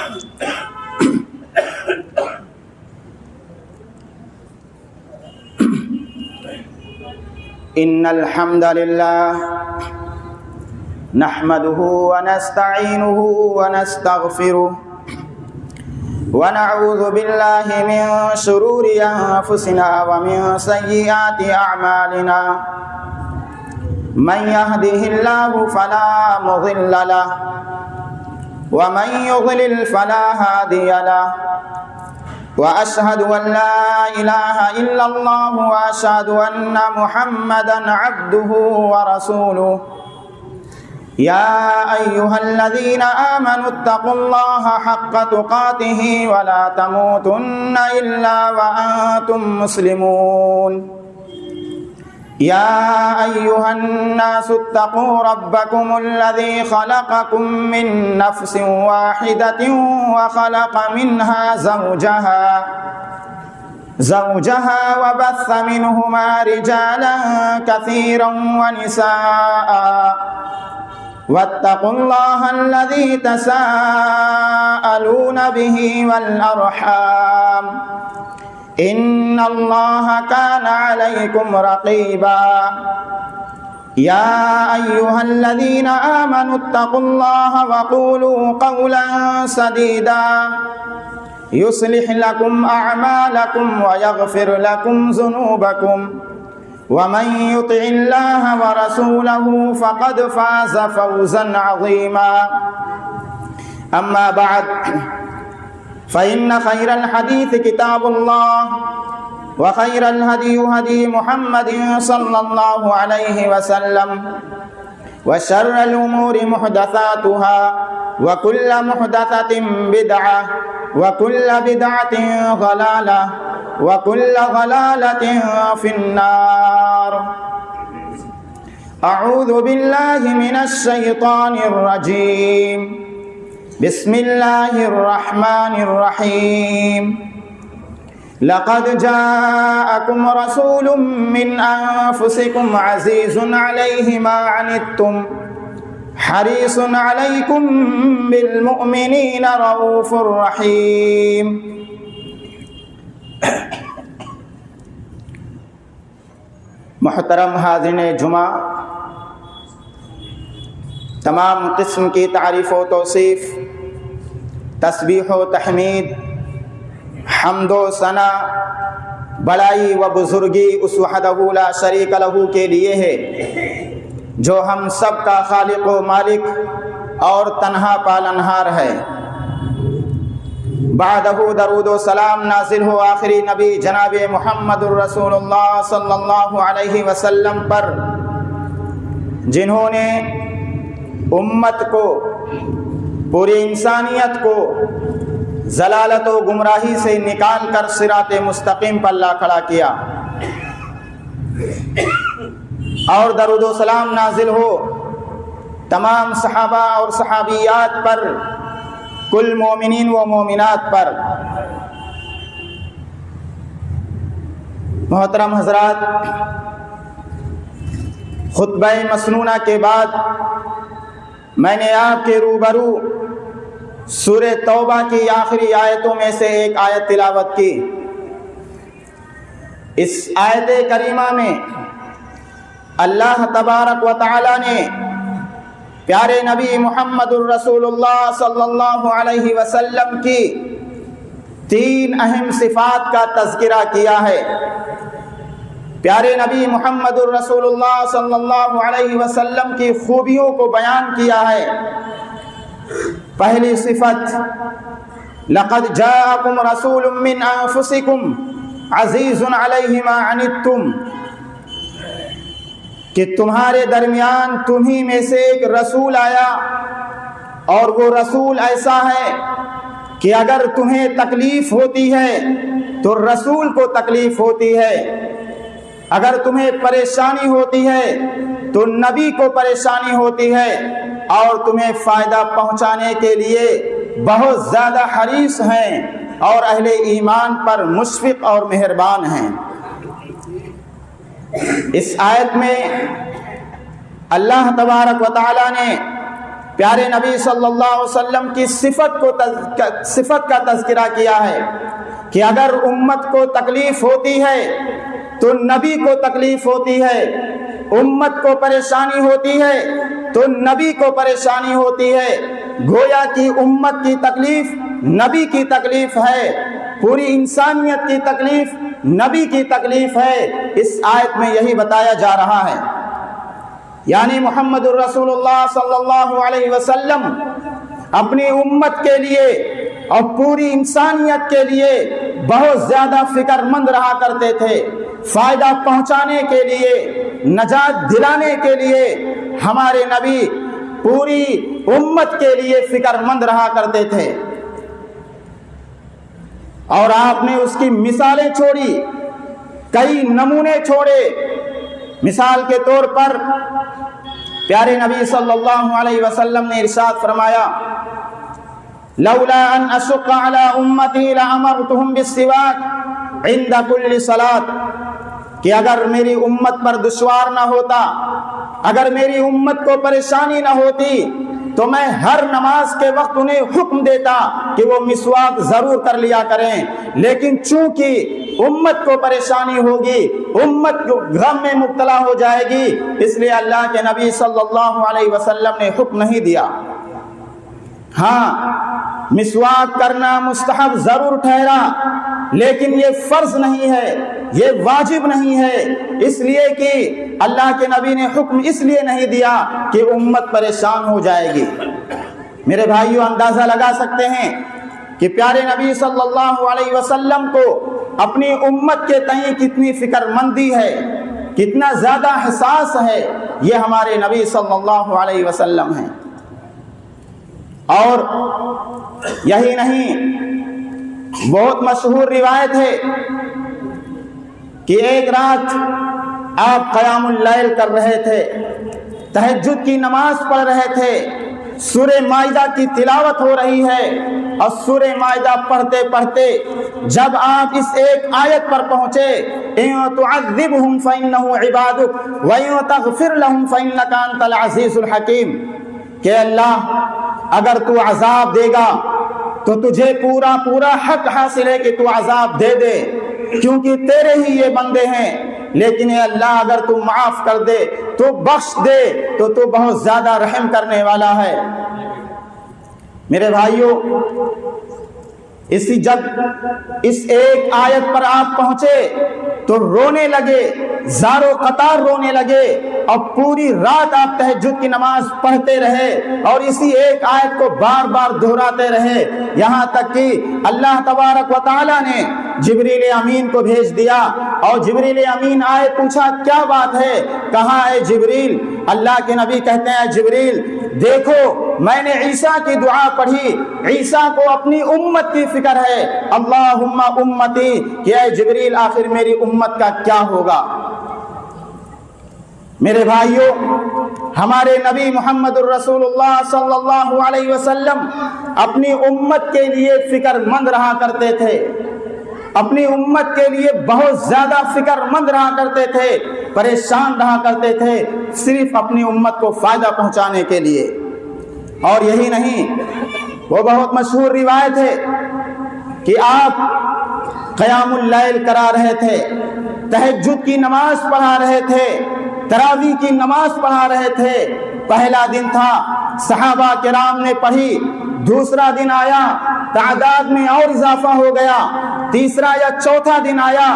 إن الحمد لله نحمده ونستعينه ونستغفره ونعوذ بالله من شرور أنفسنا ومن سيئات أعمالنا من يهده الله فلا مضل له ومن يضلل فلا هادي له وأشهد أن لا إله إلا الله وأشهد أن محمدا عبده ورسوله يا أيها الذين آمنوا اتقوا الله حق تقاته ولا تموتن إلا وأنتم مسلمون يا أيها الناس اتقوا ربكم الذي خلقكم من نفس واحدة وخلق منها زوجها وبث منهما رجالا كثيرا ونساء واتقوا الله الذي تساءلون به والأرحام إن الله كان عليكم رقيبا يا أيها الذين آمنوا اتقوا الله وقولوا قولا سديدا يصلح لكم أعمالكم ويغفر لكم ذنوبكم ومن يطع الله ورسوله فقد فاز فوزا عظيما أما بعد فإن خير الحديث كتاب الله وخير الهدي هدي محمد صلى الله عليه وسلم وشر الأمور محدثاتها وكل محدثة بدعة وكل بدعة ضلالة وكل ضلالة في النار أعوذ بالله من الشيطان الرجيم بسم الله الرحمن الرحيم لقد جاءكم رسول من أنفسكم عزيز عليه ما عنتم حريص عليكم بالمؤمنين رؤوف رحيم محترم حاضرین جمعہ، تمام قسم کی تعریف و توصیف، تسبیح و تحمید، حمد و ثنا، بڑائی و بزرگی اس وحدہ لا شریک لہ کے لیے ہے جو ہم سب کا خالق و مالک اور تنہا پالنہار ہے۔ بعدہ درود و سلام نازل ہو آخری نبی جناب محمد الرسول اللہ صلی اللہ علیہ وسلم پر، جنہوں نے امت کو، پوری انسانیت کو ضلالت و گمراہی سے نکال کر صراط مستقیم پر لا کھڑا کیا، اور درود و سلام نازل ہو تمام صحابہ اور صحابیات پر، کل مومنین و مومنات پر۔ محترم حضرات، خطبہ مسنونہ کے بعد میں نے آپ کے روبرو سورہ توبہ کی آخری آیتوں میں سے ایک آیت تلاوت کی۔ اس آیت کریمہ میں اللہ تبارک و تعالی نے پیارے نبی محمد الرسول اللہ صلی اللہ علیہ وسلم کی 3 اہم صفات کا تذکرہ کیا ہے۔ پیارے نبی محمد الرسول اللہ صلی اللہ علیہ وسلم کی خوبیوں کو بیان کیا ہے۔ پہلی صفت، لقد جاءکم رسول من انفسکم عزیز علیہ ما عنتم، کہ تمہارے درمیان تمہیں میں سے ایک رسول آیا، اور وہ رسول ایسا ہے کہ اگر تمہیں تکلیف ہوتی ہے تو رسول کو تکلیف ہوتی ہے، اگر تمہیں پریشانی ہوتی ہے تو نبی کو پریشانی ہوتی ہے، اور تمہیں فائدہ پہنچانے کے لیے بہت زیادہ حریص ہیں اور اہل ایمان پر مشفق اور مہربان ہیں۔ اس آیت میں اللہ تبارک و تعالی نے پیارے نبی صلی اللہ علیہ وسلم کی صفت کا تذکرہ کیا ہے کہ اگر امت کو تکلیف ہوتی ہے تو نبی کو تکلیف ہوتی ہے، امت کو پریشانی ہوتی ہے تو نبی کو پریشانی ہوتی ہے۔ گویا کہ امت کی تکلیف نبی کی تکلیف ہے، پوری انسانیت کی تکلیف نبی کی تکلیف ہے۔ اس آیت میں یہی بتایا جا رہا ہے، یعنی محمد الرسول اللہ صلی اللہ علیہ وسلم اپنی امت کے لیے اور پوری انسانیت کے لیے بہت زیادہ فکر مند رہا کرتے تھے، فائدہ پہنچانے کے لیے، نجات دلانے کے لیے ہمارے نبی پوری امت کے لیے فکر مند رہا کرتے تھے۔ اور آپ نے اس کی مثالیں چھوڑی، کئی نمونے چھوڑے۔ مثال کے طور پر پیارے نبی صلی اللہ علیہ وسلم نے ارشاد فرمایا، لولا ان اشق علی امتی لامرتهم بالسواک عند کل صلاۃ، کہ اگر میری امت پر دشوار نہ ہوتا، اگر میری امت کو پریشانی نہ ہوتی تو میں ہر نماز کے وقت انہیں حکم دیتا کہ وہ مسواک ضرور کر لیا کریں، لیکن چونکہ امت کو پریشانی ہوگی، امت غم میں مبتلا ہو جائے گی، اس لیے اللہ کے نبی صلی اللہ علیہ وسلم نے حکم نہیں دیا۔ ہاں، مسواک کرنا مستحب ضرور ٹھہرا، لیکن یہ فرض نہیں ہے، یہ واجب نہیں ہے، اس لیے کہ اللہ کے نبی نے حکم اس لیے نہیں دیا کہ امت پریشان ہو جائے گی۔ میرے بھائیوں، اندازہ لگا سکتے ہیں کہ پیارے نبی صلی اللہ علیہ وسلم کو اپنی امت کے تئیں کتنی فکر مندی ہے، کتنا زیادہ حساس ہے یہ ہمارے نبی صلی اللہ علیہ وسلم ہیں۔ اور یہی نہیں، بہت مشہور روایت ہے کہ ایک رات آپ قیام اللیل کر رہے تھے، تہجد کی نماز پڑھ رہے تھے، سورہ مائدہ کی تلاوت ہو رہی ہے، اور سورہ مائدہ پڑھتے پڑھتے جب آپ اس ایک آیت پر پہنچے، اِن تُعَذِّبْهُمْ فَإِنَّهُ عِبَادُكَ وَإِن تَغْفِرْ لَهُمْ فَإِنَّكَ أَنْتَ الْعَزِيزُ الْحَكِيمُ، کہ اللہ اگر تو عذاب دے گا تو تجھے پورا حق حاصل ہے کہ تو عذاب دے دے، کیونکہ تیرے ہی یہ بندے ہیں، لیکن اے اللہ اگر تو معاف کر دے، تو بخش دے، تو بہت زیادہ رحم کرنے والا ہے۔ میرے بھائیوں، جب اس ایک آیت پر آپ پہنچے تو رونے لگے، زار و قطار رونے لگے، اور پوری رات آپ تہجد کی نماز پڑھتے رہے اور اسی ایک آیت کو بار بار دہراتے رہے، یہاں تک کہ اللہ تبارک و تعالی نے جبریل امین کو بھیج دیا، اور جبریل امین آئے، پوچھا کیا بات ہے؟ کہاں ہے جبریل؟ اللہ کے نبی کہتے ہیں جبریل دیکھو میں نے عیسیٰ کی دعا پڑھی، عیسیٰ کو اپنی امت کی فکر ہے، اللہم امتی، کہ اے جبریل آخر میری امت کا کیا ہوگا؟ میرے بھائیوں، ہمارے نبی محمد الرسول اللہ صلی اللہ علیہ وسلم اپنی امت کے لیے فکر مند رہا کرتے تھے، اپنی امت کے لیے بہت زیادہ فکر مند رہا کرتے تھے، پریشان رہا کرتے تھے، صرف اپنی امت کو فائدہ پہنچانے کے لیے۔ اور یہی نہیں، وہ بہت مشہور روایت ہے کہ آپ قیام اللیل کرا رہے تھے، تہجد کی نماز پڑھا رہے تھے، تراویح کی نماز پڑھا رہے تھے۔ پہلا دن تھا، صحابہ کرام نے پڑھی، دوسرا دن آیا، تعداد میں اور اضافہ ہو گیا، تیسرا یا چوتھا دن آیا،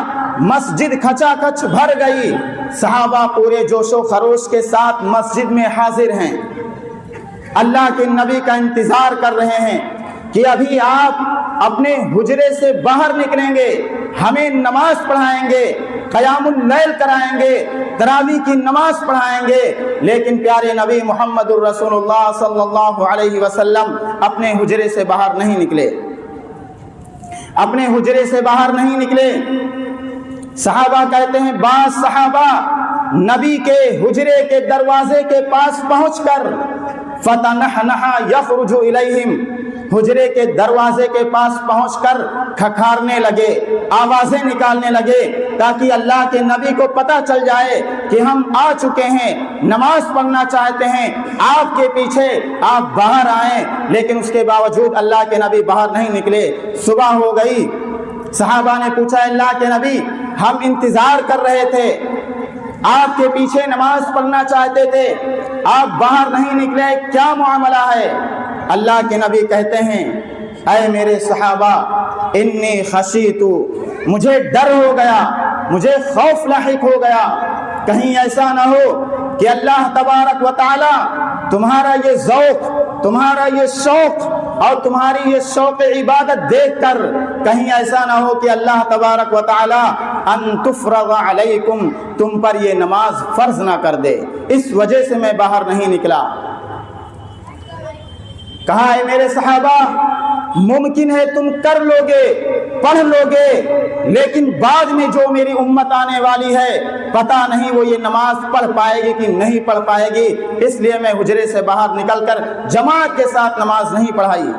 مسجد کھچا کھچ بھر گئی، صحابہ پورے جوش و خروش کے ساتھ مسجد میں حاضر ہیں، اللہ کے نبی کا انتظار کر رہے ہیں کہ ابھی آپ اپنے حجرے سے باہر نکلیں گے، ہمیں نماز پڑھائیں گے، قیام اللیل کرائیں گے، تراویح کی نماز پڑھائیں گے۔ لیکن پیارے نبی محمد الرسول اللہ صلی اللہ علیہ وسلم اپنے حجرے سے باہر نہیں نکلے، اپنے حجرے سے باہر نہیں نکلے۔ صحابہ کہتے ہیں بعض صحابہ نبی کے حجرے کے دروازے کے پاس پہنچ کر فَتَنَحْنَحَ يَخْرُجُ إِلَيْهِمْ، حجرے کے دروازے کے پاس پہنچ کر کھکھارنے لگے، آوازیں نکالنے لگے، تاکہ اللہ کے نبی کو پتہ چل جائے کہ ہم آ چکے ہیں، نماز پڑھنا چاہتے ہیں، آپ کے پیچھے، آپ باہر آئیں۔ لیکن اس کے باوجود اللہ کے نبی باہر نہیں نکلے۔ صبح ہو گئی، صحابہ نے پوچھا اللہ کے نبی ہم انتظار کر رہے تھے، آپ کے پیچھے نماز پڑھنا چاہتے تھے، آپ باہر نہیں نکلے، کیا معاملہ ہے؟ اللہ کے نبی کہتے ہیں اے میرے صحابہ انی خشیت، مجھے ڈر ہو گیا، مجھے خوف لاحق ہو گیا، کہیں ایسا نہ ہو کہ اللہ تبارک و تعالی تمہارا یہ ذوق، تمہارا یہ شوق اور تمہاری یہ شوق عبادت دیکھ کر کہیں ایسا نہ ہو کہ اللہ تبارک و تعالی ان تفرض علیکم، تم پر یہ نماز فرض نہ کر دے، اس وجہ سے میں باہر نہیں نکلا۔ کہا ہے میرے صحابہ ممکن ہے تم کر لو گے، پڑھ لو گے، لیکن بعد میں جو میری امت آنے والی ہے پتہ نہیں وہ یہ نماز پڑھ پائے گی کہ نہیں پڑھ پائے گی، اس لیے میں حجرے سے باہر نکل کر جماعت کے ساتھ نماز نہیں پڑھائی۔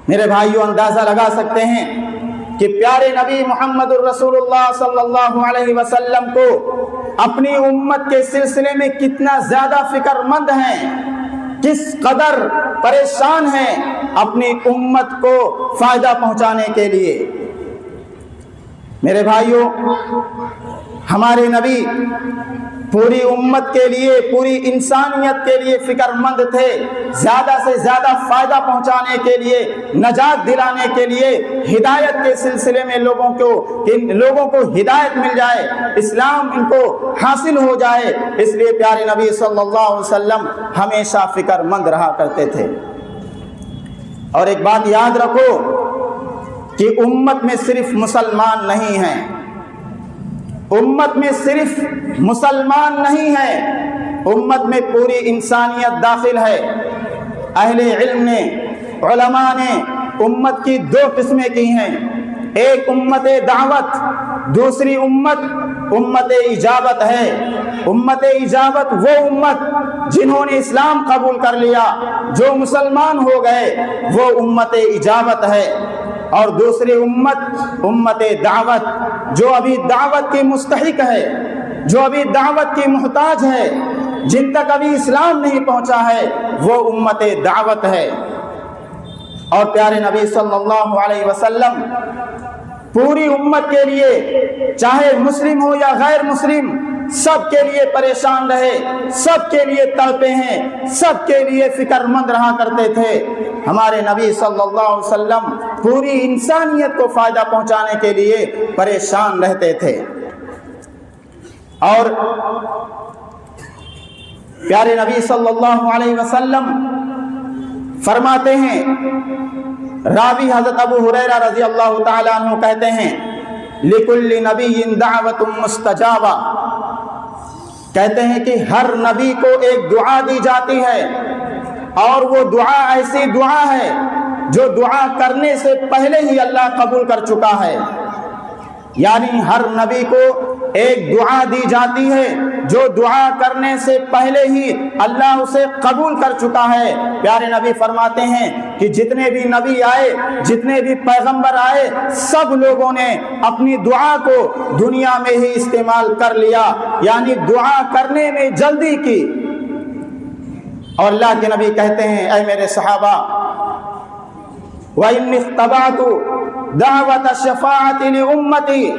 میرے بھائیوں اندازہ لگا سکتے ہیں کہ پیارے نبی محمد الرسول اللہ صلی اللہ علیہ وسلم کو اپنی امت کے سلسلے میں کتنا زیادہ فکر مند ہیں، کس قدر پریشان ہیں اپنی امت کو فائدہ پہنچانے کے لیے۔ میرے بھائیوں ہمارے نبی پوری امت کے لیے، پوری انسانیت کے لیے فکر مند تھے، زیادہ سے زیادہ فائدہ پہنچانے کے لیے، نجات دلانے کے لیے، ہدایت کے سلسلے میں لوگوں کو ہدایت مل جائے، اسلام ان کو حاصل ہو جائے، اس لیے پیارے نبی صلی اللہ علیہ وسلم ہمیشہ فکر مند رہا کرتے تھے۔ اور ایک بات یاد رکھو کہ امت میں صرف مسلمان نہیں ہیں، امت میں صرف مسلمان نہیں ہے، امت میں پوری انسانیت داخل ہے۔ اہل علم نے، علماء نے امت کی دو قسمیں کی ہیں، ایک امت دعوت، دوسری امت اجابت ہے۔ امت اجابت وہ امت جنہوں نے اسلام قبول کر لیا، جو مسلمان ہو گئے، وہ امت اجابت ہے۔ اور دوسری امت دعوت، جو ابھی دعوت کی مستحق ہے، جو ابھی دعوت کی محتاج ہے، جن تک ابھی اسلام نہیں پہنچا ہے، وہ امت دعوت ہے۔ اور پیارے نبی صلی اللہ علیہ وسلم پوری امت کے لیے، چاہے مسلم ہو یا غیر مسلم، سب کے لیے پریشان رہے، سب کے لیے تڑپے ہیں، سب کے لیے فکر مند رہا کرتے تھے۔ ہمارے نبی صلی اللہ علیہ وسلم پوری انسانیت کو فائدہ پہنچانے کے لیے پریشان رہتے تھے۔ اور پیارے نبی صلی اللہ علیہ وسلم فرماتے ہیں، راوی حضرت ابو ہریرہ رضی اللہ تعالیٰ عنہ کہتے ہیں لِكُلِّ نَبِيٍّ دَعْوَةٌ مُسْتَجَابَةٌ، کہتے ہیں کہ ہر نبی کو ایک دعا دی جاتی ہے، اور وہ دعا ایسی دعا ہے جو دعا کرنے سے پہلے ہی اللہ قبول کر چکا ہے۔ یعنی ہر نبی کو ایک دعا دی جاتی ہے جو دعا کرنے سے پہلے ہی اللہ اسے قبول کر چکا ہے۔ پیارے نبی فرماتے ہیں کہ جتنے بھی نبی آئے، جتنے بھی پیغمبر آئے، سب لوگوں نے اپنی دعا کو دنیا میں ہی استعمال کر لیا، یعنی دعا کرنے میں جلدی کی۔ اور اللہ کے نبی کہتے ہیں اے میرے صحابہ وَإِنِّ اخْتَبَعْتُ دَعْوَةَ الشَّفَاعَةِ لِأُمَّتِي،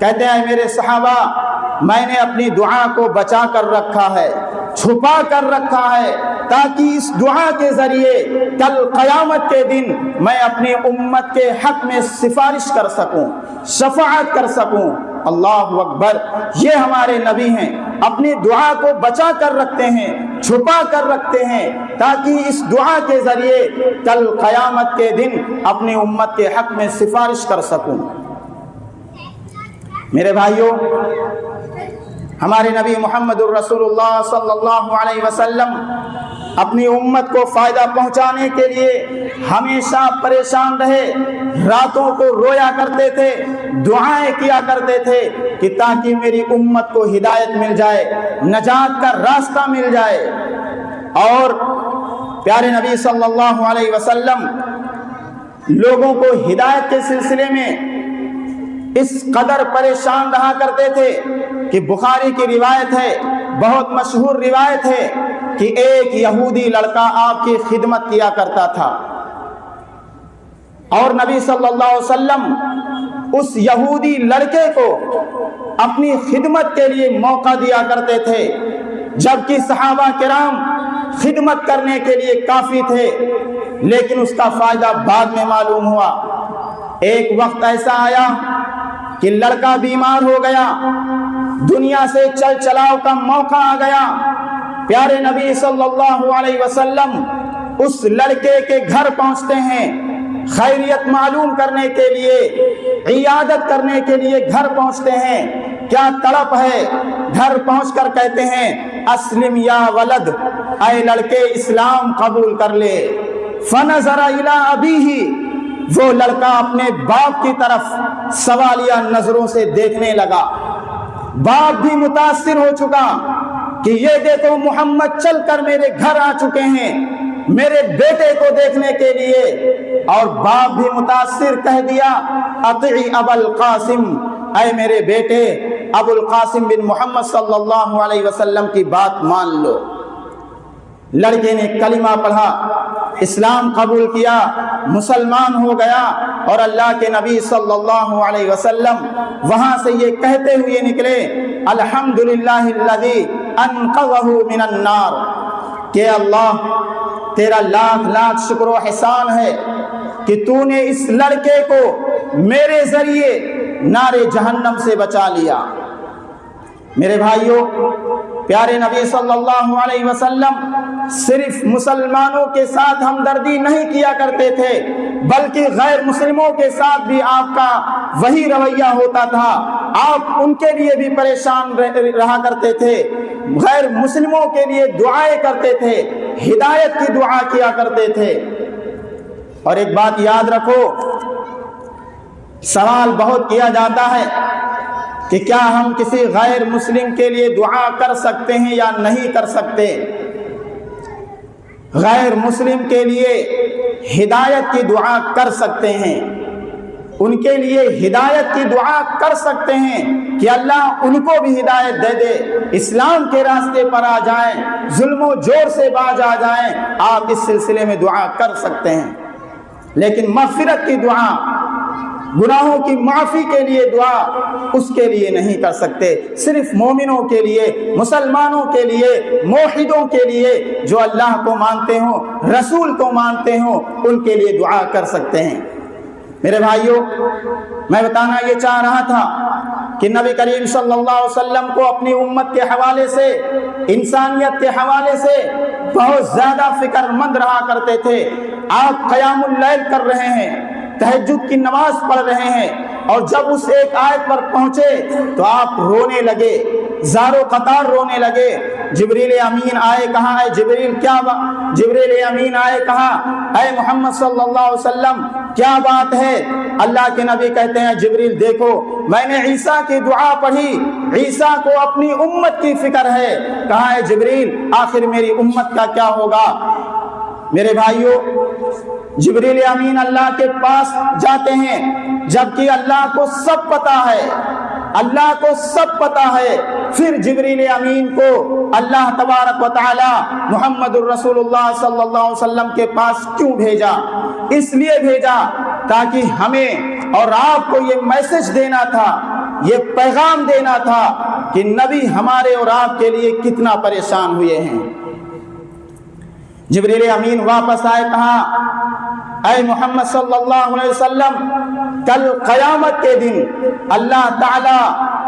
کہتے ہیں میرے صحابہ میں نے اپنی دعا کو بچا کر رکھا ہے، چھپا کر رکھا ہے، تاکہ اس دعا کے ذریعے کل قیامت کے دن میں اپنی امت کے حق میں سفارش کر سکوں، شفاعت کر سکوں۔ اللہ اکبر، یہ ہمارے نبی ہیں، اپنی دعا کو بچا کر رکھتے ہیں، چھپا کر رکھتے ہیں، تاکہ اس دعا کے ذریعے کل قیامت کے دن اپنی امت کے حق میں سفارش کر سکوں۔ میرے بھائیوں، ہمارے نبی محمد الرسول اللہ صلی اللہ علیہ وسلم اپنی امت کو فائدہ پہنچانے کے لیے ہمیشہ پریشان رہے، راتوں کو رویا کرتے تھے، دعائیں کیا کرتے تھے کہ تاکہ میری امت کو ہدایت مل جائے، نجات کا راستہ مل جائے۔ اور پیارے نبی صلی اللہ علیہ وسلم لوگوں کو ہدایت کے سلسلے میں اس قدر پریشان رہا کرتے تھے کہ بخاری کی روایت ہے، بہت مشہور روایت ہے کہ ایک یہودی لڑکا آپ کی خدمت کیا کرتا تھا اور نبی صلی اللہ علیہ وسلم اس یہودی لڑکے کو اپنی خدمت کے لیے موقع دیا کرتے تھے، جبکہ صحابہ کرام خدمت کرنے کے لیے کافی تھے، لیکن اس کا فائدہ بعد میں معلوم ہوا۔ ایک وقت ایسا آیا کہ لڑکا بیمار ہو گیا، دنیا سے چل چلاؤ کا موقع آ گیا۔ پیارے نبی صلی اللہ علیہ وسلم اس لڑکے کے گھر پہنچتے ہیں، خیریت معلوم کرنے کے لیے، عیادت کرنے کے لیے گھر پہنچتے ہیں۔ کیا تڑپ ہے، گھر پہنچ کر کہتے ہیں اسلم یا ولد، اے لڑکے اسلام قبول کر لے۔ فنظر الی ابیہ، وہ لڑکا اپنے باپ کی طرف سوالیہ نظروں سے دیکھنے لگا۔ باپ بھی متاثر ہو چکا کہ یہ دیکھو محمد چل کر میرے گھر آ چکے ہیں میرے بیٹے کو دیکھنے کے لیے، اور باپ بھی متاثر کہہ دیا اطیع ابا القاسم، اے میرے بیٹے ابو القاسم بن محمد صلی اللہ علیہ وسلم کی بات مان لو۔ لڑکے نے کلمہ پڑھا، اسلام قبول کیا، مسلمان ہو گیا، اور اللہ کے نبی صلی اللہ علیہ وسلم وہاں سے یہ کہتے ہوئے نکلے الحمدللہ الذی انقذہ من النار، کہ اللہ تیرا لاکھ لاکھ شکر و احسان ہے کہ تو نے اس لڑکے کو میرے ذریعے نار جہنم سے بچا لیا۔ میرے بھائیوں، پیارے نبی صلی اللہ علیہ وسلم صرف مسلمانوں کے ساتھ ہمدردی نہیں کیا کرتے تھے، بلکہ غیر مسلموں کے ساتھ بھی آپ کا وہی رویہ ہوتا تھا۔ آپ ان کے لیے بھی پریشان رہا کرتے تھے، غیر مسلموں کے لیے دعائیں کرتے تھے، ہدایت کی دعا کیا کرتے تھے۔ اور ایک بات یاد رکھو، سوال بہت کیا جاتا ہے کہ کیا ہم کسی غیر مسلم کے لیے دعا کر سکتے ہیں یا نہیں کر سکتے؟ غیر مسلم کے لیے ہدایت کی دعا کر سکتے ہیں، ان کے لیے ہدایت کی دعا کر سکتے ہیں کہ اللہ ان کو بھی ہدایت دے دے، اسلام کے راستے پر آ جائیں، ظلم و جور سے باز آ جائیں۔ آپ اس سلسلے میں دعا کر سکتے ہیں، لیکن مغفرت کی دعا، گناہوں کی معافی کے لیے دعا اس کے لیے نہیں کر سکتے۔ صرف مومنوں کے لیے، مسلمانوں کے لیے، موحدوں کے لیے جو اللہ کو مانتے ہوں، رسول کو مانتے ہوں، ان کے لیے دعا کر سکتے ہیں۔ میرے بھائیوں، میں بتانا یہ چاہ رہا تھا کہ نبی کریم صلی اللہ علیہ وسلم کو اپنی امت کے حوالے سے، انسانیت کے حوالے سے بہت زیادہ فکر مند رہا کرتے تھے۔ آپ قیام اللیل کر رہے ہیں، تہجد کی نماز پڑھ رہے ہیں، اور جب اس ایک آیت پر پہنچے تو آپ رونے لگے، زارو قطار رونے لگے۔ جبریل امین آئے، کہا اے جبریل جبریل امین آئے، کہا اے محمد صلی اللہ علیہ وسلم کیا بات ہے؟ اللہ کے نبی کہتے ہیں جبریل دیکھو میں نے عیسیٰ کی دعا پڑھی، عیسیٰ کو اپنی امت کی فکر ہے۔ کہا اے جبریل آخر میری امت کا کیا ہوگا؟ میرے بھائیوں، جبریل امین اللہ کے پاس جاتے ہیں، جبکہ اللہ کو سب پتا ہے، اللہ کو سب پتا ہے۔ پھر جبریل امین کو اللہ تبارک و تعالی محمد الرسول اللہ صلی اللہ علیہ وسلم کے پاس کیوں بھیجا؟ اس لیے بھیجا تاکہ ہمیں اور آپ کو یہ میسج دینا تھا، یہ پیغام دینا تھا کہ نبی ہمارے اور آپ کے لیے کتنا پریشان ہوئے ہیں۔ جبریل امین واپس آئے، کہا اے محمد صلی اللہ علیہ وسلم کل قیامت کے دن اللہ تعالیٰ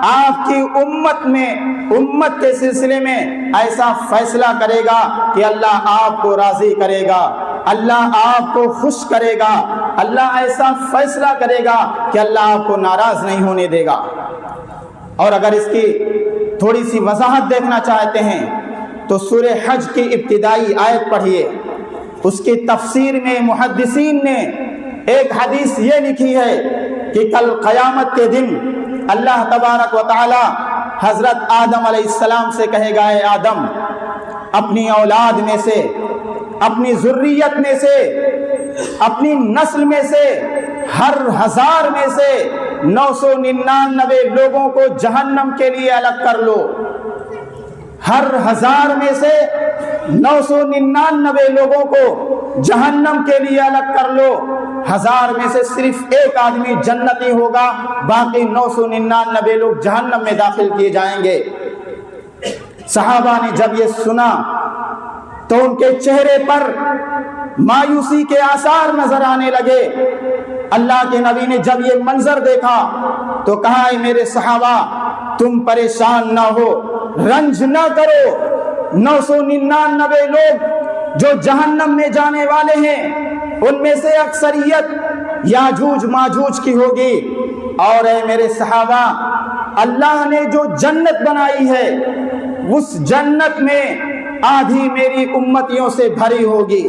آپ کی امت کے سلسلے میں ایسا فیصلہ کرے گا کہ اللہ آپ کو راضی کرے گا، اللہ آپ کو خوش کرے گا، اللہ ایسا فیصلہ کرے گا کہ اللہ آپ کو ناراض نہیں ہونے دے گا۔ اور اگر اس کی تھوڑی سی وضاحت دیکھنا چاہتے ہیں تو سورہ حج کی ابتدائی آیت پڑھیے، اس کی تفسیر میں محدثین نے ایک حدیث یہ لکھی ہے کہ کل قیامت کے دن اللہ تبارک و تعالی حضرت آدم علیہ السلام سے کہے گا اے آدم اپنی اولاد میں سے اپنی ذریت میں سے، اپنی نسل میں سے ہر 1000 میں سے 999 لوگوں کو جہنم کے لیے الگ کر لو۔ ہر 1000 میں سے 999 لوگوں کو جہنم کے لیے الگ کر لو۔ 1000 میں سے صرف ایک آدمی جنتی ہوگا، باقی 999 لوگ جہنم میں داخل کیے جائیں گے۔ صحابہ نے جب یہ سنا تو ان کے چہرے پر مایوسی کے آثار نظر آنے لگے۔ اللہ کے نبی نے جب یہ منظر دیکھا تو کہا، اے میرے صحابہ، تم پریشان نہ ہو، رنج نہ کرو۔ 999 لوگ جو جہنم میں جانے والے ہیں، ان میں سے اکثریت یاجوج ماجوج کی ہوگی، اور اے میرے صحابہ، اللہ نے جو جنت بنائی ہے اس جنت میں آدھی میری امتیوں سے بھری ہوگی،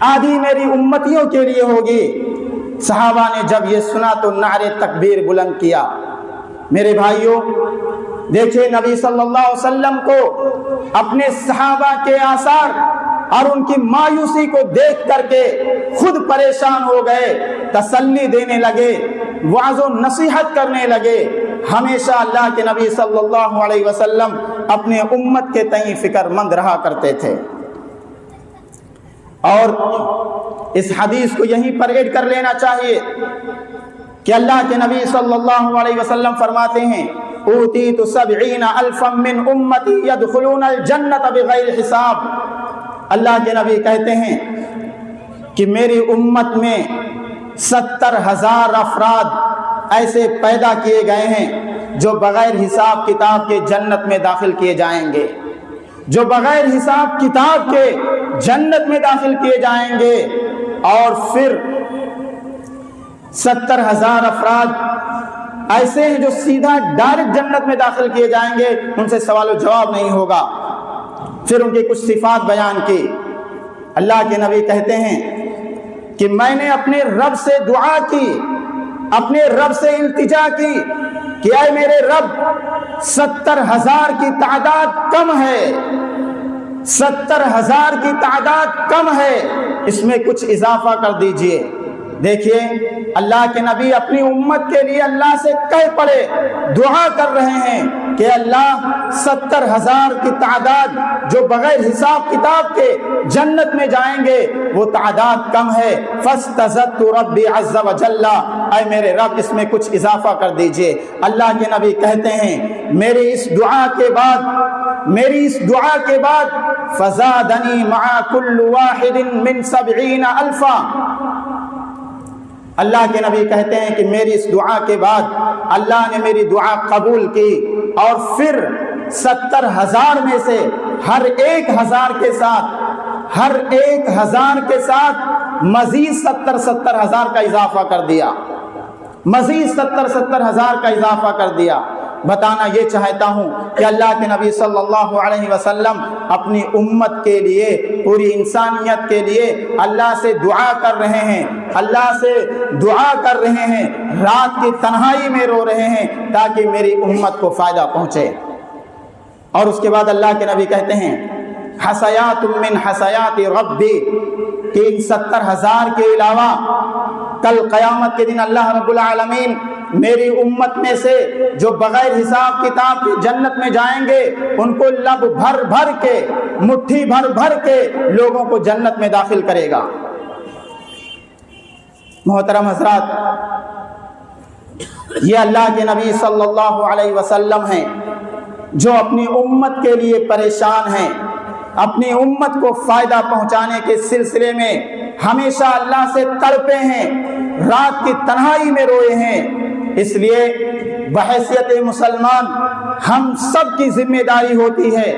آدھی میری امتیوں کے لیے ہوگی۔ صحابہ نے جب یہ سنا تو نعرے تکبیر بلند کیا۔ میرے بھائیوں، دیکھیں نبی صلی اللہ علیہ وسلم کو اپنے صحابہ کے آثار اور ان کی مایوسی کو دیکھ کر کے خود پریشان ہو گئے، تسلی دینے لگے، وعظ و نصیحت کرنے لگے۔ ہمیشہ اللہ کے نبی صلی اللہ علیہ وسلم اپنے امت کے تئیں فکر مند رہا کرتے تھے۔ اور اس حدیث کو یہیں پر ایڈ کر لینا چاہیے کہ اللہ کے نبی صلی اللہ علیہ وسلم فرماتے ہیں، اوتیت 70,000 من امتی یدخلون الجنت بغیر حساب۔ اللہ کے نبی کہتے ہیں کہ میری امت میں 70,000 افراد ایسے پیدا کیے گئے ہیں جو بغیر حساب کتاب کے جنت میں داخل کیے جائیں گے، جو بغیر حساب کتاب کے جنت میں داخل کیے جائیں گے۔ اور پھر 70,000 افراد ایسے ہیں جو سیدھا ڈائریکٹ جنت میں داخل کیے جائیں گے، ان سے سوال و جواب نہیں ہوگا۔ پھر ان کی کچھ صفات بیان کی۔ اللہ کے نبی کہتے ہیں کہ میں نے اپنے رب سے دعا کی، اپنے رب سے التجا کی کہ اے میرے رب، 70,000 کی تعداد کم ہے، 70,000 کی تعداد کم ہے، اس میں کچھ اضافہ کر دیجئے۔ دیکھیے اللہ کے نبی اپنی امت کے لیے اللہ سے کہہ پڑے، دعا کر رہے ہیں کہ اللہ 70,000 کی تعداد جو بغیر حساب کتاب کے جنت میں جائیں گے وہ تعداد کم ہے۔ فاستزدت ربی عز وجل، اے میرے رب اس میں کچھ اضافہ کر دیجئے۔ اللہ کے نبی کہتے ہیں میری اس دعا کے بعد فزادنی مع کل واحد من 70,000۔ اللہ کے نبی کہتے ہیں کہ میری اس دعا کے بعد اللہ نے میری دعا قبول کی، اور پھر 70,000 میں سے ہر ایک ہزار کے ساتھ مزید 70,000 کا اضافہ کر دیا، مزید 70,000 کا اضافہ کر دیا۔ بتانا یہ چاہتا ہوں کہ اللہ کے نبی صلی اللہ علیہ وسلم اپنی امت کے لیے، پوری انسانیت کے لیے اللہ سے دعا کر رہے ہیں، اللہ سے دعا کر رہے ہیں، رات کی تنہائی میں رو رہے ہیں تاکہ میری امت کو فائدہ پہنچے۔ اور اس کے بعد اللہ کے نبی کہتے ہیں حسیات من حسیات ربی، کہ ان 70,000 کے علاوہ کل قیامت کے دن اللہ رب العالمین میری امت میں سے جو بغیر حساب کتاب کی جنت میں جائیں گے ان کو لب بھر بھر کے، مٹھی بھر بھر کے لوگوں کو جنت میں داخل کرے گا۔ محترم حضرات، یہ اللہ کے نبی صلی اللہ علیہ وسلم ہیں جو اپنی امت کے لیے پریشان ہیں، اپنی امت کو فائدہ پہنچانے کے سلسلے میں ہمیشہ اللہ سے تڑپے ہیں، رات کی تنہائی میں روئے ہیں۔ اس لیے بحیثیت مسلمان ہم سب کی ذمہ داری ہوتی ہے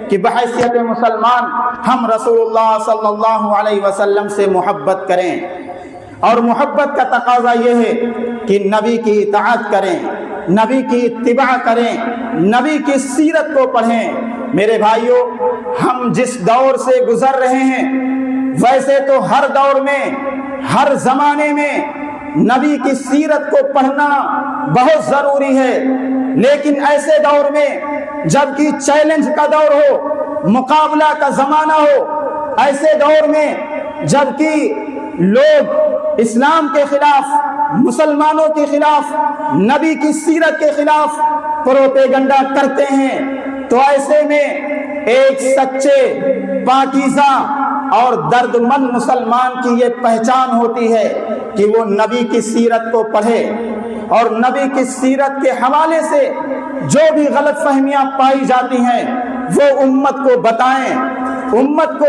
کہ بحیثیت مسلمان ہم رسول اللہ صلی اللہ علیہ وسلم سے محبت کریں، اور محبت کا تقاضا یہ ہے کہ نبی کی اطاعت کریں، نبی کی اتباع کریں، نبی کی سیرت کو پڑھیں۔ میرے بھائیوں، ہم جس دور سے گزر رہے ہیں ویسے تو ہر دور میں، ہر زمانے میں نبی کی سیرت کو پڑھنا بہت ضروری ہے، لیکن ایسے دور میں جب کہ چیلنج کا دور ہو، مقابلہ کا زمانہ ہو، ایسے دور میں جبکہ لوگ اسلام کے خلاف، مسلمانوں کے خلاف، نبی کی سیرت کے خلاف پروپیگنڈا کرتے ہیں، تو ایسے میں ایک سچے، پاکیزہ اور درد مند مسلمان کی یہ پہچان ہوتی ہے کہ وہ نبی کی سیرت کو پڑھے اور نبی کی سیرت کے حوالے سے جو بھی غلط فہمیاں پائی جاتی ہیں وہ امت کو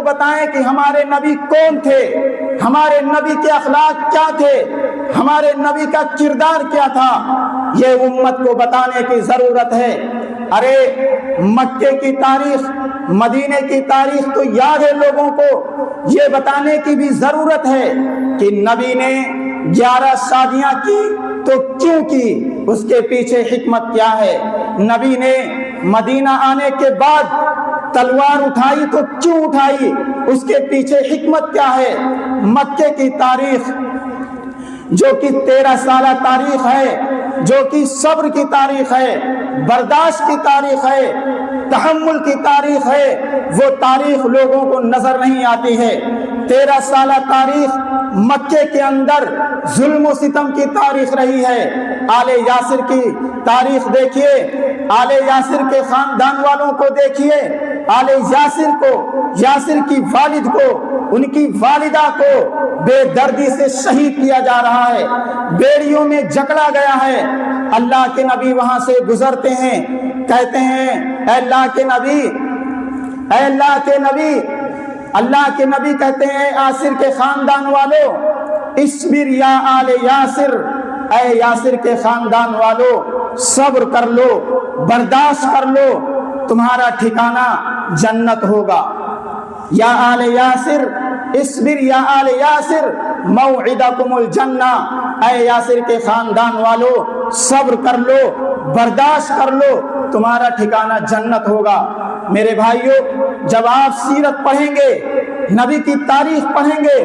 بتائیں کہ ہمارے نبی کون تھے، ہمارے نبی کے اخلاق کیا تھے، ہمارے نبی کا کردار کیا تھا، یہ امت کو بتانے کی ضرورت ہے۔ ارے مکے کی تاریخ، مدینے کی تاریخ تو یاد ہے لوگوں کو، یہ بتانے کی بھی ضرورت ہے کہ نبی نے 11 شادیاں کی تو کیوں کی، اس کے پیچھے حکمت کیا ہے۔ نبی نے مدینہ آنے کے بعد تلوار اٹھائی تو کیوں اٹھائی، اس کے پیچھے حکمت کیا ہے۔ مکے کی تاریخ جو کہ 13 سالہ تاریخ ہے، جو کہ صبر کی تاریخ ہے، برداشت کی تاریخ ہے، تحمل کی تاریخ ہے، وہ تاریخ لوگوں کو نظر نہیں آتی ہے۔ 13 سالہ تاریخ مکے کے اندر ظلم و ستم کی تاریخ رہی ہے۔ آل یاسر کی تاریخ دیکھیے، آل یاسر کے خاندان والوں کو دیکھیے، آل یاسر کو، یاسر کی والد کو، ان کی والدہ کو بے دردی سے شہید کیا جا رہا ہے، بیڑیوں میں جکڑا گیا ہے۔ اللہ کے نبی وہاں سے گزرتے ہیں، کہتے ہیں اے اللہ کے نبی، اے اللہ کے نبی، اللہ کے نبی کہتے ہیں یاسر کے خاندان والو، اصبر یا آل یاسر، اے یاسر کے خاندان والو صبر کر لو، برداشت کر لو، تمہارا ٹھکانہ جنت ہوگا۔ یا آل یاسر اصبر یا آل یاسر موعدکم الجنہ، اے یاسر کے خاندان والو صبر کر لو، برداشت کر لو، تمہارا ٹھکانہ جنت ہوگا۔ میرے بھائیوں، جب آپ سیرت پڑھیں گے، نبی کی تاریخ پڑھیں گے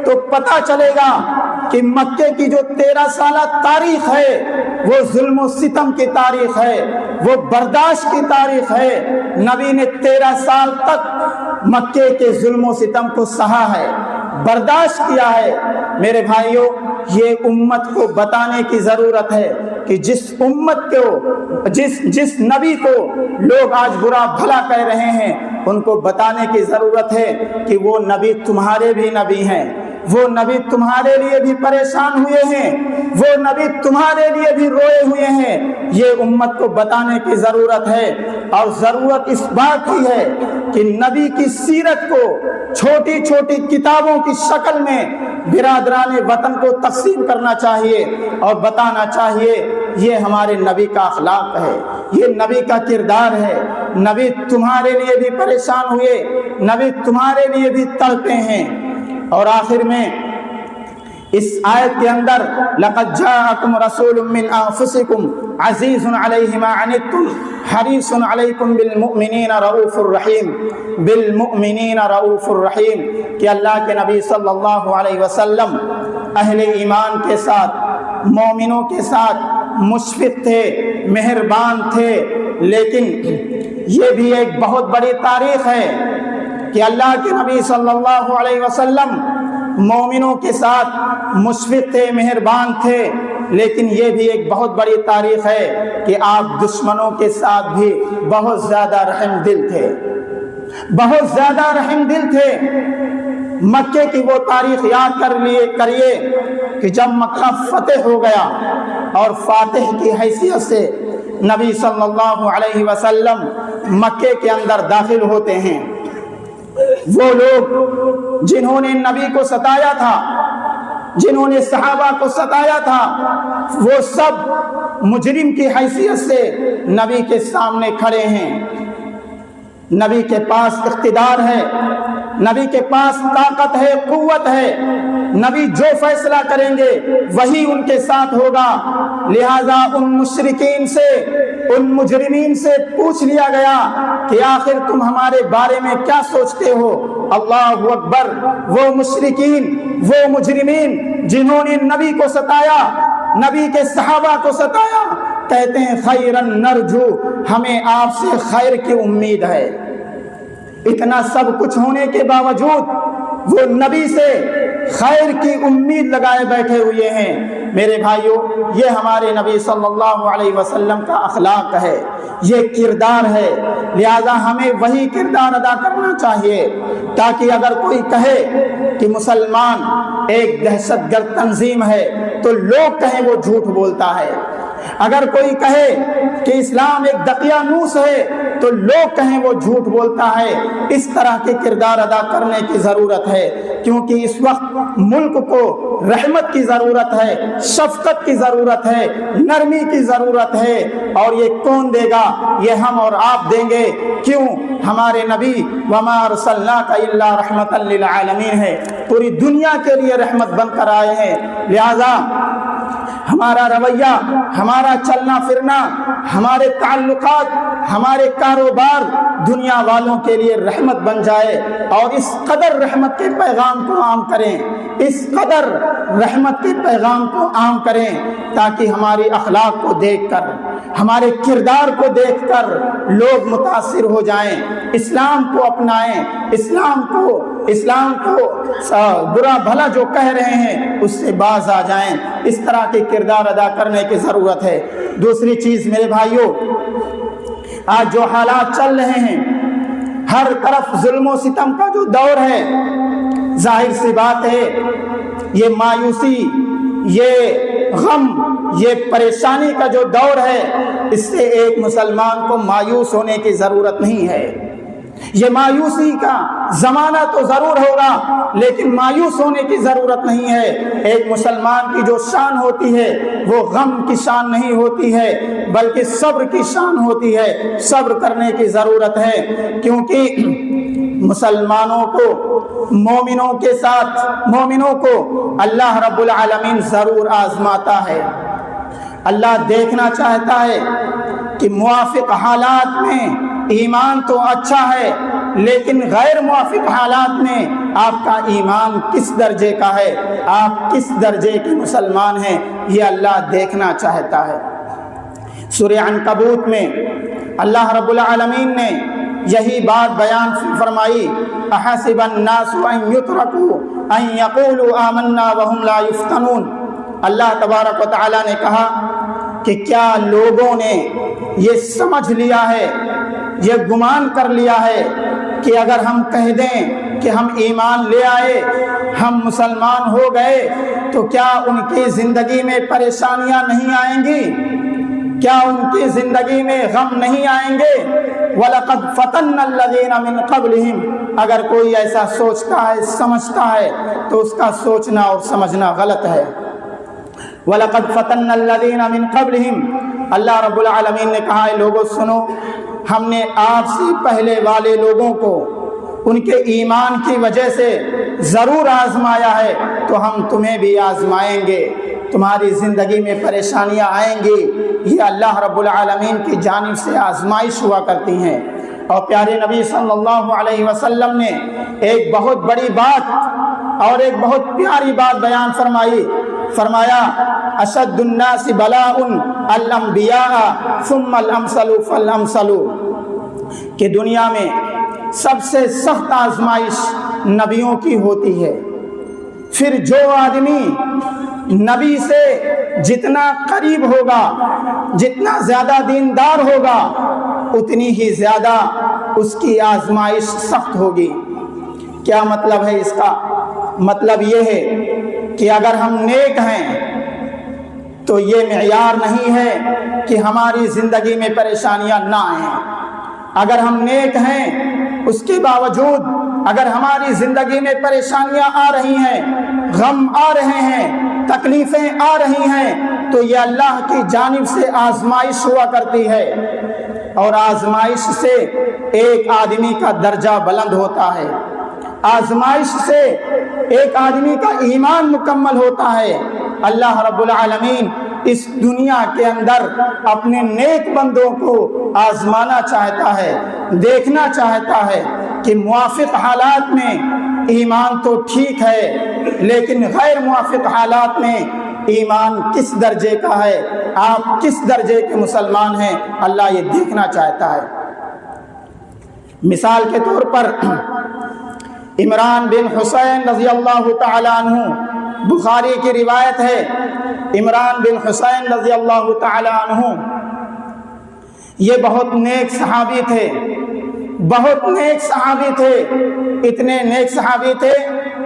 تو پتہ چلے گا کہ مکے کی جو 13 سالہ تاریخ ہے وہ ظلم و ستم کی تاریخ ہے، وہ برداشت کی تاریخ ہے۔ نبی نے 13 سال تک مکے کے ظلم و ستم کو سہا ہے، برداشت کیا ہے۔ میرے بھائیوں، یہ امت کو بتانے کی ضرورت ہے کہ جس امت کو، جس نبی کو لوگ آج برا بھلا کہہ رہے ہیں، ان کو بتانے کی ضرورت ہے کہ وہ نبی تمہارے بھی نبی ہیں، وہ نبی تمہارے لیے بھی پریشان ہوئے ہیں، وہ نبی تمہارے لیے بھی روئے ہوئے ہیں۔ یہ امت کو بتانے کی ضرورت ہے، اور ضرورت اس بات کی ہے کہ نبی کی سیرت کو چھوٹی چھوٹی کتابوں کی شکل میں برادران وطن کو تقسیم کرنا چاہیے اور بتانا چاہیے یہ ہمارے نبی کا اخلاق ہے، یہ نبی کا کردار ہے۔ نبی تمہارے لیے بھی پریشان ہوئے، نبی تمہارے لیے بھی تڑپے ہیں۔ اور آخر میں اس آیت کے اندر لقد جاءکم رسول من انفسکم عزیز علیہ ما عنتم حریص علیکم بالمؤمنین رؤوف الرحیم، بالمؤمنین رؤوف الرحیم، کہ اللہ کے نبی صلی اللہ علیہ وسلم اہل ایمان کے ساتھ، مومنوں کے ساتھ مشفق تھے، مہربان تھے۔ لیکن یہ بھی ایک بہت بڑی تاریخ ہے کہ اللہ کے نبی صلی اللہ علیہ وسلم مومنوں کے ساتھ مشفق تھے، مہربان تھے، لیکن یہ بھی ایک بہت بڑی تاریخ ہے کہ آپ دشمنوں کے ساتھ بھی بہت زیادہ رحم دل تھے، بہت زیادہ رحم دل تھے۔ مکے کی وہ تاریخ یاد کریے کہ جب مکہ فتح ہو گیا اور فاتح کی حیثیت سے نبی صلی اللہ علیہ وسلم مکے کے اندر داخل ہوتے ہیں، وہ لوگ جنہوں نے نبی کو ستایا تھا، جنہوں نے صحابہ کو ستایا تھا، وہ سب مجرم کی حیثیت سے نبی کے سامنے کھڑے ہیں۔ نبی کے پاس اقتدار ہے، نبی کے پاس طاقت ہے، قوت ہے، نبی جو فیصلہ کریں گے وہی ان کے ساتھ ہوگا۔ لہذا ان مشرکین سے، ان مجرمین سے پوچھ لیا گیا کہ آخر تم ہمارے بارے میں کیا سوچتے ہو؟ اللہ اکبر! وہ مشرکین، وہ مجرمین جنہوں نے نبی کو ستایا، نبی کے صحابہ کو ستایا، کہتے ہیں خیرن نرجو، ہمیں آپ سے خیر کی امید ہے۔ اتنا سب کچھ ہونے کے باوجود وہ نبی سے خیر کی امید لگائے بیٹھے ہوئے ہیں۔ میرے بھائیوں، یہ ہمارے نبی صلی اللہ علیہ وسلم کا اخلاق ہے، یہ کردار ہے، لہذا ہمیں وہی کردار ادا کرنا چاہیے، تاکہ اگر کوئی کہے کہ مسلمان ایک دہشت گرد تنظیم ہے تو لوگ کہیں وہ جھوٹ بولتا ہے، اگر کوئی کہے کہ اسلام ایک دقیانوس ہے تو لوگ کہیں وہ جھوٹ بولتا ہے۔ اس طرح کے کردار ادا کرنے کی ضرورت ہے، کیونکہ اس وقت ملک کو رحمت کی ضرورت ہے، شفقت کی ضرورت ہے، نرمی کی ضرورت ہے، اور یہ کون دے گا؟ یہ ہم اور آپ دیں گے۔ کیوں؟ ہمارے نبی وما ارسلناک الا رحمتا للعالمین ہے، پوری دنیا کے لیے رحمت بن کر آئے ہیں، لہذا ہمارا رویہ، ہمارا چلنا پھرنا، ہمارے تعلقات، ہمارے کاروبار دنیا والوں کے لیے رحمت بن جائے، اور اس قدر رحمت کے پیغام کو عام کریں، اس قدر رحمت کے پیغام کو عام کریں، تاکہ ہمارے اخلاق کو دیکھ کر، ہمارے کردار کو دیکھ کر لوگ متاثر ہو جائیں، اسلام کو اپنائیں، اسلام کو برا بھلا جو کہہ رہے ہیں اس سے باز آ جائیں۔ اس طرح کے کردار ادا کرنے کی ضرورت ہے۔ دوسری چیز میرے بھائیوں، آج جو حالات چل رہے ہیں، ہر طرف ظلم و ستم کا جو دور ہے، ظاہر سی بات ہے یہ مایوسی، یہ غم، یہ پریشانی کا جو دور ہے، اس سے ایک مسلمان کو مایوس ہونے کی ضرورت نہیں ہے۔ یہ مایوسی کا زمانہ تو ضرور ہوگا، لیکن مایوس ہونے کی ضرورت نہیں ہے۔ ایک مسلمان کی جو شان ہوتی ہے وہ غم کی شان نہیں ہوتی ہے، بلکہ صبر کی شان ہوتی ہے۔ صبر کرنے کی ضرورت ہے، کیونکہ مسلمانوں کو، مومنوں کو اللہ رب العالمین ضرور آزماتا ہے۔ اللہ دیکھنا چاہتا ہے کہ موافق حالات میں ایمان تو اچھا ہے، لیکن غیر موافق حالات میں آپ کا ایمان کس درجے کا ہے، آپ کس درجے کے مسلمان ہیں، یہ اللہ دیکھنا چاہتا ہے۔ سورہ عنکبوت میں اللہ رب العالمین نے یہی بات بیان فرمائی، احسب الناس ان یترکوا ان یقولوا آمنا وهم لا یفتنون۔ اللہ تبارک و تعالی نے کہا کہ کیا لوگوں نے یہ سمجھ لیا ہے، یہ گمان کر لیا ہے کہ اگر ہم کہہ دیں کہ ہم ایمان لے آئے، ہم مسلمان ہو گئے، تو کیا ان کی زندگی میں پریشانیاں نہیں آئیں گی؟ کیا ان کی زندگی میں غم نہیں آئیں گے؟ وَلَقَدْ فَتَنَّ الَّذِينَ مِن قَبْلِهِمْ۔ اگر کوئی ایسا سوچتا ہے، سمجھتا ہے، تو اس کا سوچنا اور سمجھنا غلط ہے۔ وَلَقَدْ فَتَنَّ الَّذِينَ مِن قَبْلِهِمْ۔ اللہ رب العالمین نے کہا ہے لوگوں سنو، ہم نے آپ سے پہلے والے لوگوں کو ان کے ایمان کی وجہ سے ضرور آزمایا ہے، تو ہم تمہیں بھی آزمائیں گے، تمہاری زندگی میں پریشانیاں آئیں گی۔ یہ اللہ رب العالمین کی جانب سے آزمائش ہوا کرتی ہیں۔ اور پیارے نبی صلی اللہ علیہ وسلم نے ایک بہت بڑی بات اور ایک بہت پیاری بات بیان فرمایا اشد الناس بلاء الانبیاء ثم الامثل فالامثل، کہ دنیا میں سب سے سخت آزمائش نبیوں کی ہوتی ہے، پھر جو آدمی نبی سے جتنا قریب ہوگا، جتنا زیادہ دیندار ہوگا، اتنی ہی زیادہ اس کی آزمائش سخت ہوگی۔ کیا مطلب ہے اس کا؟ مطلب یہ ہے کہ اگر ہم نیک ہیں تو یہ معیار نہیں ہے کہ ہماری زندگی میں پریشانیاں نہ آئیں۔ اگر ہم نیک ہیں، اس کے باوجود اگر ہماری زندگی میں پریشانیاں آ رہی ہیں، غم آ رہے ہیں، تکلیفیں آ رہی ہیں، تو یہ اللہ کی جانب سے آزمائش ہوا کرتی ہے، اور آزمائش سے ایک آدمی کا درجہ بلند ہوتا ہے، آزمائش سے ایک آدمی کا ایمان مکمل ہوتا ہے۔ اللہ رب العالمین اس دنیا کے اندر اپنے نیک بندوں کو آزمانا چاہتا ہے، دیکھنا چاہتا ہے کہ موافق حالات میں ایمان تو ٹھیک ہے، لیکن غیر موافق حالات میں ایمان کس درجے کا ہے، آپ کس درجے کے مسلمان ہیں، اللہ یہ دیکھنا چاہتا ہے۔ مثال کے طور پر عمران بن حسین رضی اللہ تعالیٰ عنہ، بخاری کی روایت ہے، عمران بن حسین رضی اللہ تعالیٰ عنہ یہ بہت نیک صحابی تھے، بہت نیک صحابی تھے، اتنے نیک صحابی تھے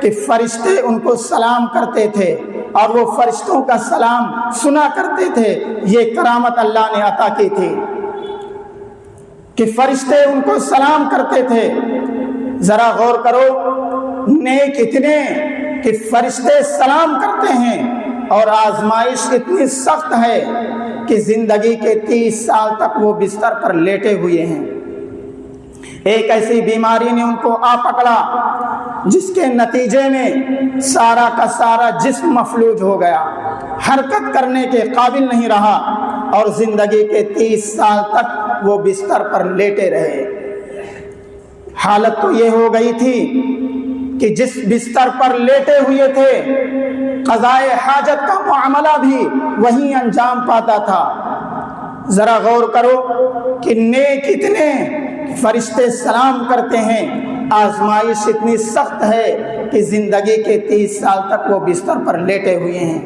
کہ فرشتے ان کو سلام کرتے تھے اور وہ فرشتوں کا سلام سنا کرتے تھے۔ یہ کرامت اللہ نے عطا کی تھی کہ فرشتے ان کو سلام کرتے تھے۔ ذرا غور کرو، نیک اتنے کہ فرشتے سلام کرتے ہیں، اور آزمائش اتنی سخت ہے کہ زندگی کے 30 سال تک وہ بستر پر لیٹے ہوئے ہیں۔ ایک ایسی بیماری نے ان کو آ پکڑا جس کے نتیجے میں سارا کا سارا جسم مفلوج ہو گیا، حرکت کرنے کے قابل نہیں رہا، اور زندگی کے 30 سال تک وہ بستر پر لیٹے رہے۔ حالت تو یہ ہو گئی تھی کہ جس بستر پر لیٹے ہوئے تھے قضائے حاجت کا معاملہ بھی وہیں انجام پاتا تھا۔ ذرا غور کرو کہ نیک اتنے فرشتے سلام کرتے ہیں، آزمائش اتنی سخت ہے کہ زندگی کے 30 سال تک وہ بستر پر لیٹے ہوئے ہیں۔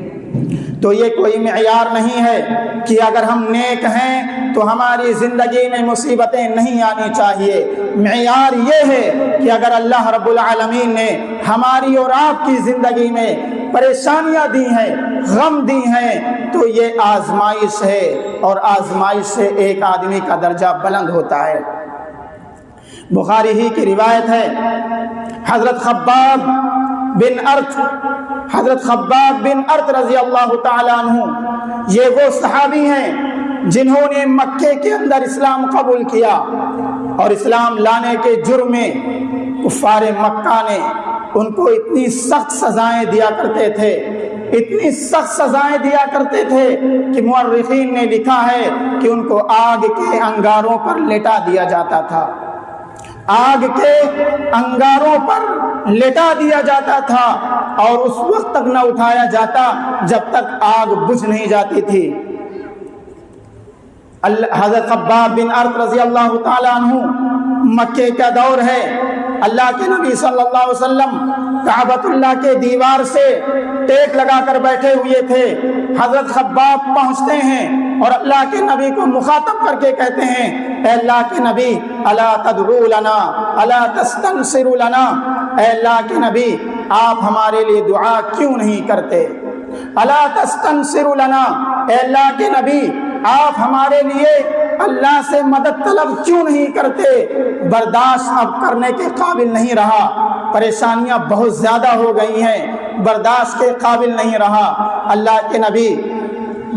تو یہ کوئی معیار نہیں ہے کہ اگر ہم نیک ہیں تو ہماری زندگی میں مصیبتیں نہیں آنی چاہیے۔ معیار یہ ہے کہ اگر اللہ رب العالمین نے ہماری اور آپ کی زندگی میں پریشانیاں دی ہیں، غم دی ہیں، تو یہ آزمائش ہے، اور آزمائش سے ایک آدمی کا درجہ بلند ہوتا ہے۔ بخاری ہی کی روایت ہے، حضرت خباب بن ارت رضی اللہ تعالیٰ عنہ، یہ وہ صحابی ہیں جنہوں نے مکے کے اندر اسلام قبول کیا، اور اسلام لانے کے جرم میں کفار مکہ نے ان کو اتنی سخت سزائیں دیا کرتے تھے، اتنی سخت سزائیں دیا کرتے تھے کہ مورخین نے لکھا ہے کہ ان کو آگ کے انگاروں پر لٹا دیا جاتا تھا، آگ کے انگاروں پر لٹا دیا جاتا تھا، اور اس وقت تک نہ اٹھایا جاتا جب تک آگ بجھ نہیں جاتی تھی۔ حضرت خباب بن ارت رضی اللہ تعالیٰ عنہ، مکے کا دور ہے، اللہ کے نبی صلی اللہ علیہ وسلم کعبۃ اللہ کے دیوار سے ٹیک لگا کر بیٹھے ہوئے تھے۔ حضرت خباب پہنچتے ہیں اور اللہ کے نبی کو مخاطب کر کے کہتے ہیں، اے اللہ کے نبی، الا تدعو لنا الا تستنصر لنا، اے اللہ کے نبی آپ ہمارے لیے دعا کیوں نہیں کرتے؟ الا تستنصر لنا، اے اللہ کے نبی آپ ہمارے لیے اللہ سے مدد طلب کیوں نہیں کرتے؟ برداشت اب کرنے کے قابل نہیں رہا، پریشانیاں بہت زیادہ ہو گئی ہیں، برداشت کے قابل نہیں رہا۔ اللہ کے نبی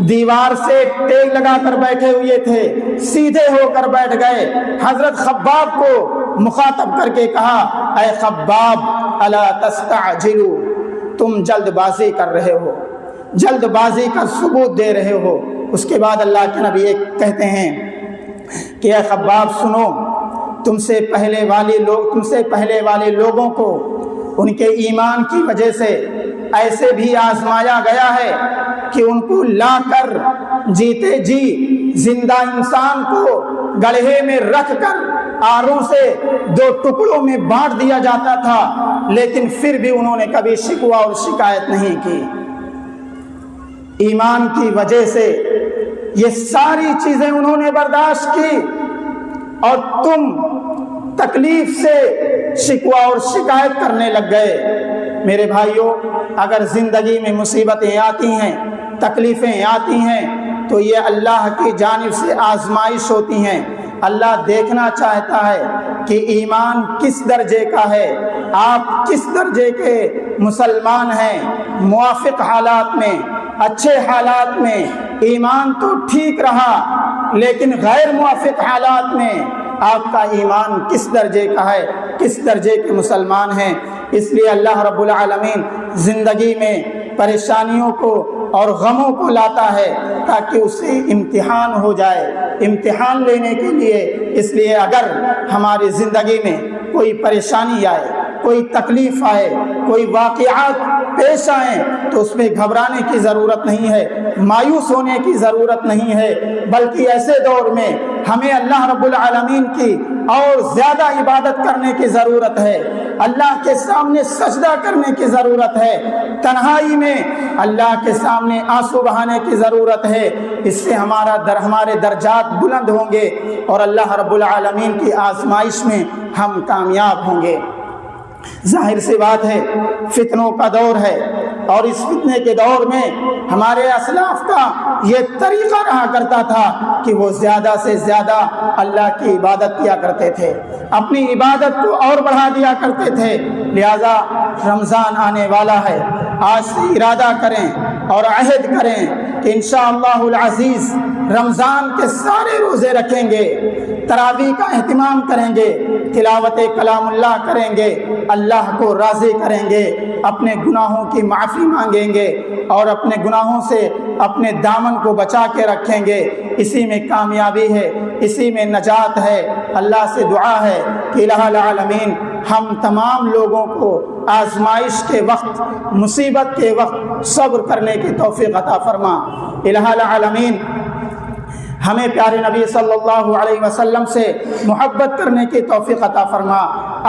دیوار سے ٹیک لگا کر بیٹھے ہوئے تھے، سیدھے ہو کر بیٹھ گئے۔ حضرت خباب کو مخاطب کر کے کہا، اے خباب الا تستعجلوا، تم جلد بازی کر رہے ہو، جلد بازی کا ثبوت دے رہے ہو۔ اس کے بعد اللہ کے نبی ایک کہتے ہیں کہ اے خباب سنو، تم سے پہلے والے لوگوں کو ان کے ایمان کی وجہ سے ایسے بھی آزمایا گیا ہے کہ ان کو لا کر جیتے جی زندہ انسان کو گڑھے میں رکھ کر آروں سے 2 ٹکڑوں میں بانٹ دیا جاتا تھا، لیکن پھر بھی انہوں نے کبھی شکوہ اور شکایت نہیں کی۔ ایمان کی وجہ سے یہ ساری چیزیں انہوں نے برداشت کی، اور تم تکلیف سے شکوہ اور شکایت کرنے لگ گئے۔ میرے بھائیوں، اگر زندگی میں مصیبتیں آتی ہیں، تکلیفیں آتی ہیں، تو یہ اللہ کی جانب سے آزمائش ہوتی ہیں۔ اللہ دیکھنا چاہتا ہے کہ ایمان کس درجے کا ہے، آپ کس درجے کے مسلمان ہیں۔ موافق حالات میں، اچھے حالات میں ایمان تو ٹھیک رہا، لیکن غیر موافق حالات میں آپ کا ایمان کس درجے کا ہے، کس درجے کے مسلمان ہیں۔ اس لیے اللہ رب العالمین زندگی میں پریشانیوں کو اور غموں کو لاتا ہے تاکہ اس سے امتحان ہو جائے، امتحان لینے کے لیے۔ اس لیے اگر ہماری زندگی میں کوئی پریشانی آئے، کوئی تکلیف آئے، کوئی واقعات پیش آئیں تو اس میں گھبرانے کی ضرورت نہیں ہے، مایوس ہونے کی ضرورت نہیں ہے، بلکہ ایسے دور میں ہمیں اللہ رب العالمین کی اور زیادہ عبادت کرنے کی ضرورت ہے، اللہ کے سامنے سجدہ کرنے کی ضرورت ہے، تنہائی میں اللہ کے سامنے آنسو بہانے کی ضرورت ہے۔ اس سے ہمارے درجات بلند ہوں گے اور اللہ رب العالمین کی آزمائش میں ہم کامیاب ہوں گے۔ ظاہر سی بات ہے فتنوں کا دور ہے، اور اس فتنے کے دور میں ہمارے اسلاف کا یہ طریقہ رہا کرتا تھا کہ وہ زیادہ سے زیادہ اللہ کی عبادت کیا کرتے تھے، اپنی عبادت کو اور بڑھا دیا کرتے تھے۔ لہذا رمضان آنے والا ہے، آج سے ارادہ کریں اور عہد کریں کہ انشاءاللہ العزیز رمضان کے سارے روزے رکھیں گے، تراویح کا اہتمام کریں گے، تلاوت کلام اللہ کریں گے، اللہ کو راضی کریں گے، اپنے گناہوں کی معافی مانگیں گے اور اپنے گناہوں سے اپنے دامن کو بچا کے رکھیں گے۔ اسی میں کامیابی ہے، اسی میں نجات ہے۔ اللہ سے دعا ہے کہ الہ العالمین ہم تمام لوگوں کو آزمائش کے وقت، مصیبت کے وقت صبر کرنے کی توفیق عطا فرما۔ الہ العالمین ہمیں پیارے نبی صلی اللہ علیہ وسلم سے محبت کرنے کی توفیق عطا فرما،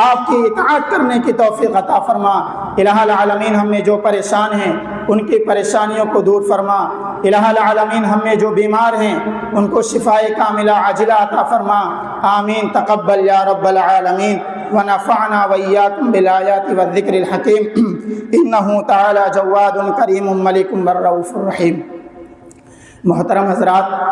آپ کی اطاعت کرنے کی توفیق عطا فرما۔ الہ العالمین ہم میں جو پریشان ہیں ان کی پریشانیوں کو دور فرما۔ الہ العالمین ہم میں جو بیمار ہیں ان کو شفائے کاملہ عاجلہ عطا فرما۔ آمین تقبل یا رب العالمین، ونفعنا وإياكم بالآيات والذكر الحكيم إنه تعالى جواد كريم ملك رؤوف رحيم۔ محترم حضرات،